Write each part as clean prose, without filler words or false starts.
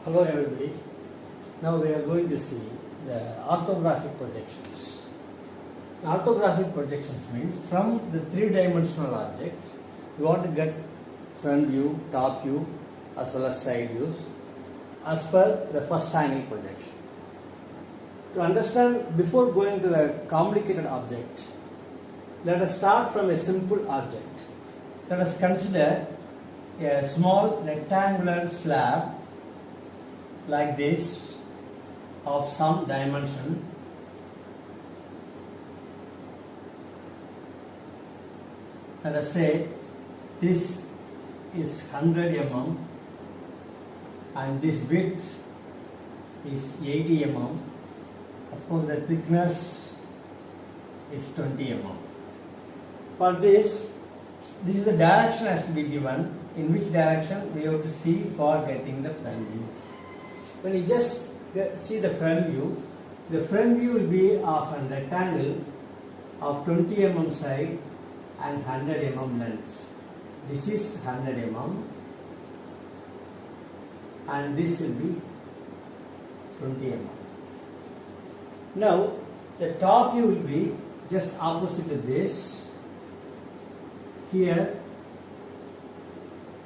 Hello everybody. Now we are going to see the orthographic projections. Orthographic projections means from the three-dimensional object you want to get front view, top view as well as side views as per the first angle projection. To understand, before going to the complicated object, let us start from a simple object. Let us consider a small rectangular slab like this of some dimension. Let us say this is 100 mm and this width is 80 mm. Of course the thickness is 20 mm. For this is the direction has to be given, in which direction we have to see for getting the front view. When you just see the front view will be of a rectangle of 20 mm side and 100 mm length. This is 100 mm and this will be 20 mm. Now the top view will be just opposite to this. Here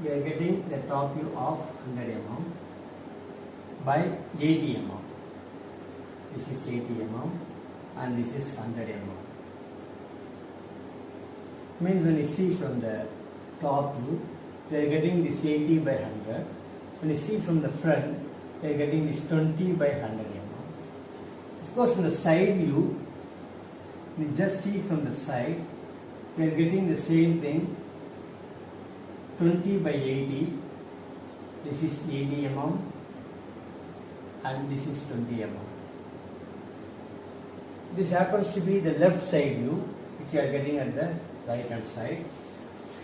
we are getting the top view of 100 mm by 80 mm. This is 80 mm and this is 100 mm. Means when you see from the top view, we are getting this 80 by 100. When you see from the front, we are getting this 20 by 100 mm. Of course, in the side view, we just see from the side, we are getting the same thing, 20 by 80. This is 80 mm. And this is 20 mm. This happens to be the left side view, which you are getting at the right hand side.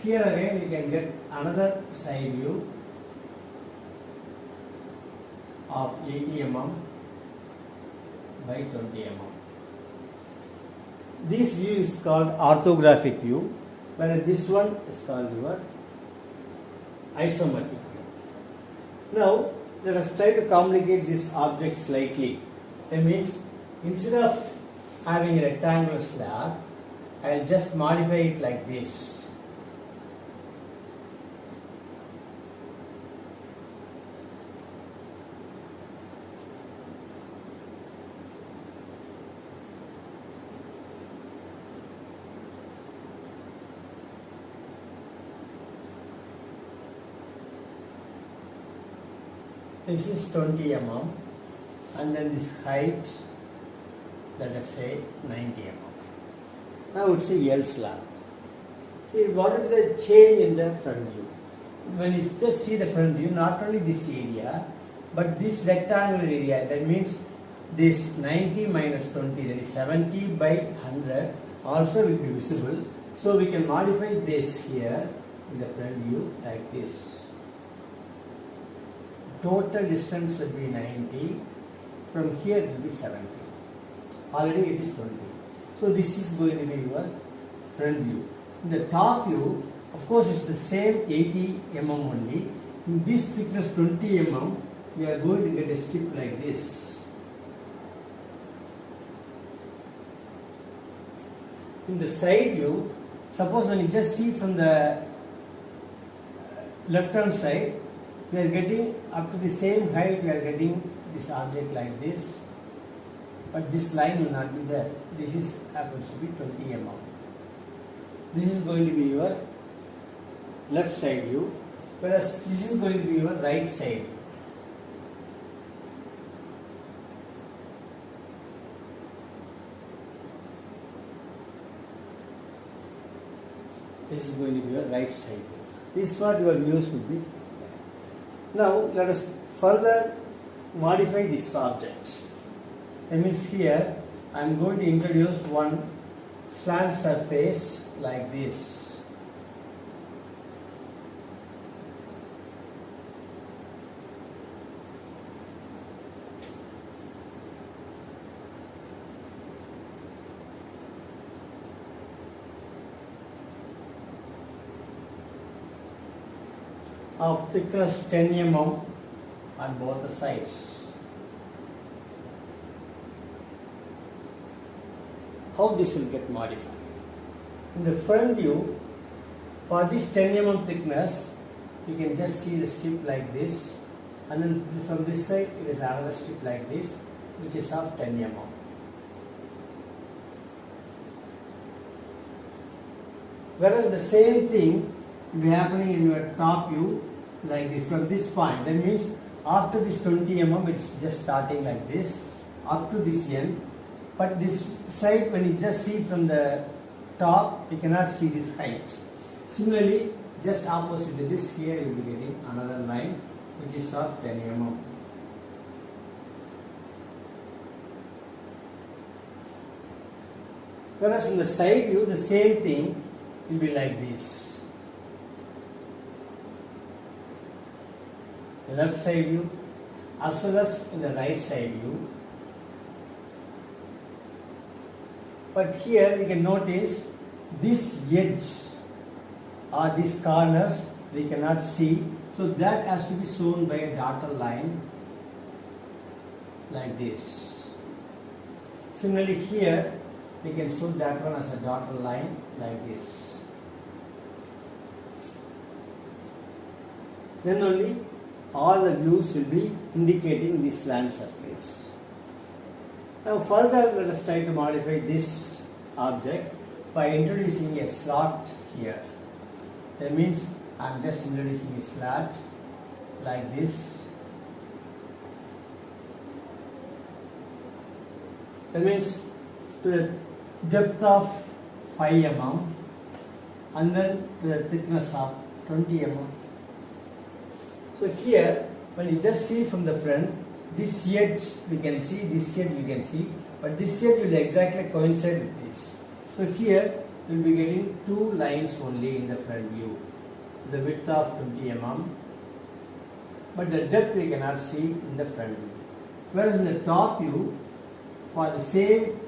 Here again you can get another side view of 80 mm by 20 mm. This view is called orthographic view, whereas this one is called your isometric view. Now let us try to complicate this object slightly. That means instead of having a rectangular slab, I will just modify it like this. This is 20 mm and then this height, let us say 90 mm. Now it's a L slab. See, what is the change in the front view? When you just see the front view, not only this area, but this rectangular area, that means this 90 minus 20, that is 70 by 100, also will be visible. So we can modify this here in the front view like this. Total distance will be 90, from here it will be 70. Already it is 20. So this is going to be your front view. In the top view, of course it's the same 80 mm only. In this thickness 20 mm, we are going to get a strip like this. In the side view, suppose when you just see from the left hand side, we are getting up to the same height, we are getting this object like this, but this line will not be there. This is happens to be 20 mm. This is going to be your left side view, whereas this is going to be your right side view. This is going to be your right side view. This is what your views will be. Now let us further modify this object. That means here I am going to introduce one slant surface like this. of thickness 10 mm on both the sides. How this will get modified? In the front view, for this 10 mm thickness, you can just see the strip like this, and then from this side it is another strip like this, which is of 10 mm. Whereas the same thing will be happening in your top view like this from this point. That means after this 20 mm it's just starting like this up to this end, but this side when you just see from the top you cannot see this height. Similarly, just opposite to this, here you will be getting another line which is of 10 mm. Whereas in the side view the same thing will be like this. The left side view as well as in the right side view. But here you can notice this edge or these corners we cannot see, so that has to be shown by a dotted line like this. Similarly here we can show that one as a dotted line like this. Then only all the views will be indicating this slant surface. Now further let us try to modify this object by introducing a slot here. That means I am just introducing a slot like this. That means to the depth of 5 mm and then to the thickness of 20 mm. So here when you just see from the front, this edge we can see, this edge we can see, but this edge will exactly coincide with this. So here we will be getting two lines only in the front view, the width of 20 mm, but the depth we cannot see in the front view. Whereas in the top view, for the same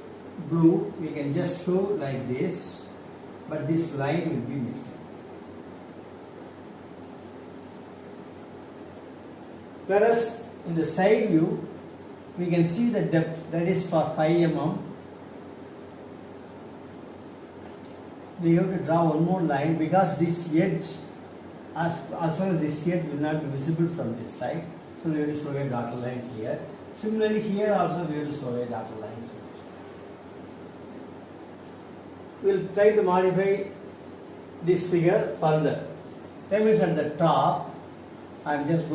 blue we can just show like this, but this line will be missing. Whereas in the side view we can see the depth, that is for 5 mm. We have to draw one more line because this edge as well as this edge will not be visible from this side. So we have to show a dotted line here. Similarly here also we have to show a dotted line here. We will try to modify this figure further. That means at the top I am just going